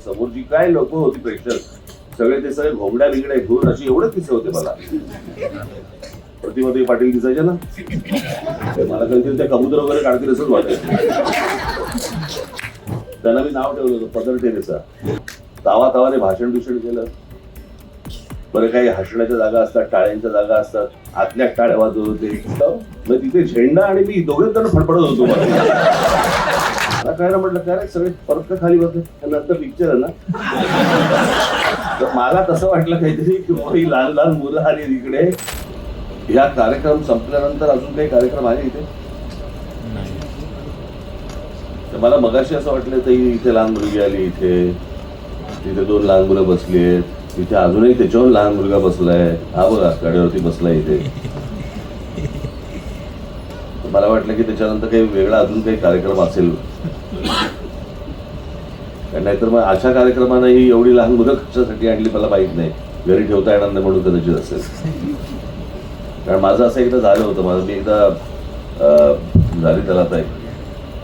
समोरची काय लोक होती प्रेक्षक सगळे ते सगळे घोंगड्या बिंगड्या घेऊन अशी एवढे किस्से होते मला. प्रतिमते पाटील दिसायचे ना, मला कधी त्या कबूतर वगैरे काढतील असंच वाटायचं. त्यांना मी नाव ठेवलं होतं पदर टेरेसा. तावा तावाने भाषण केलं. बरं काही हसण्याच्या जागा असतात, टाळ्यांच्या जागा असतात, आतल्या टाळ्या वाजवत होते. मग तिथे झेंडा आणि मी दोघे जण फडफडत होतो. मला काय ना म्हटलं काय सगळे परत का खाली बसले, नंतर पिक्चर आहे ना. तर मला तसं वाटलं काहीतरी की लहान लहान मुलं आली इकडे. ह्या कार्यक्रम संपल्यानंतर अजून काही कार्यक्रम आहे इथे. तर मला मगाशी असं वाटलं तर इथे लहान मुलगी आली, इथे 2 लहान मुलं बसली आहेत, इथे अजूनही त्याच्यावर लहान मुलगा बसलाय. हा बघा गाडीवरती बसलाय इथे. मला वाटलं की त्याच्यानंतर काही वेगळा अजून काही कार्यक्रम असेल, नाहीतर मग अशा कार्यक्रमांनाही एवढी लहान मुलं कशासाठी आणली मला माहित नाही. घरी ठेवता येणार नाही म्हणून कदाचित असेल. कारण माझं असं एकदा झालं होतं. माझं मी एकदा झाली त्याला आता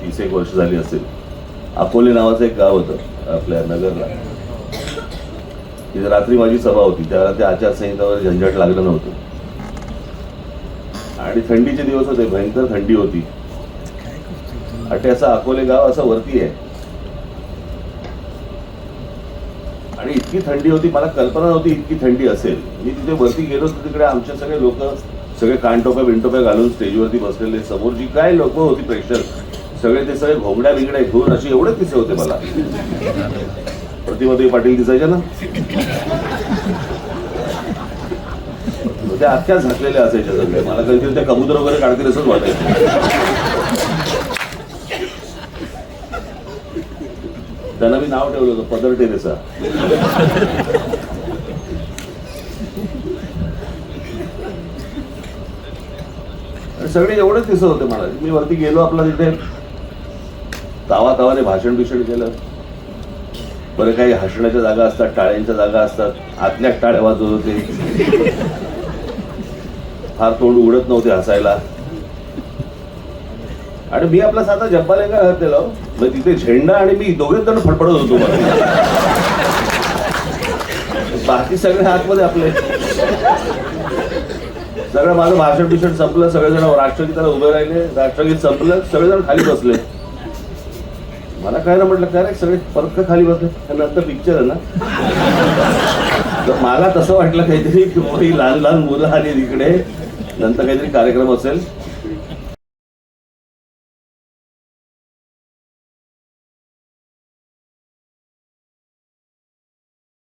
30 वर्ष झाली असेल. अकोले नावाचं एक गाव होतं आपल्या नगरला. तिथे रात्री माझी सभा होती. त्यावेळेला त्या आचारसंहितावर झंझट लागलं नव्हतं आणि थंडीचे दिवस होते, भयंकर थंडी होती. आणि असं अकोले गाव असं वरती आहे आणि इतकी थंडी होती, मला कल्पना नव्हती इतकी थंडी असेल. मी तिथे वरती गेलो तर तिकडे आमचे सगळे लोक सगळे कानटोप्या बिनटोप्या घालून स्टेजवरती बसलेले. समोरची काय लोक होती प्रेक्षक सगळे ते सगळे घोंगड्या बिंगड्या घेऊन अशी एवढे किस्से होते मला. प्रतिमते पाटील दिसायचे ना, त्या अख्ख्या झाकलेल्या असायच्या सगळे. मला कधी त्या कबूतर वगैरे काढतील असंच वाटायचं. त्यांना मी नाव ठेवलं होतं पदर टेरेसा. सगळे एवढेच किस्से होते मला. मी वरती गेलो, आपला तिथे तावा तावाने भाषण केलं. बरं काही हसण्याच्या जागा असतात, टाळ्यांच्या जागा असतात, आतल्या टाळ्या वाजवत होते. फार तोंड उघडत नव्हते हसायला. आणि मी आपला साधा जब्बाले का घातलेला, मग तिथे झेंडा आणि मी दोघे जण फडफडत होतो. बाकी सगळे आतमध्ये आपले. सगळं माझं भाषण संपलं, सगळेजण राष्ट्रगीताला उभे राहिले, राष्ट्रगीत संपलं, सगळेजण खाली बसले. मला काय ना म्हटलं काय सगळे परत का खाली बसले, नंतर पिक्चर आहे ना. तर मला तसं वाटलं काहीतरी की लहान लहान मुलं आली इकडे, नंतर काहीतरी कार्यक्रम असेल.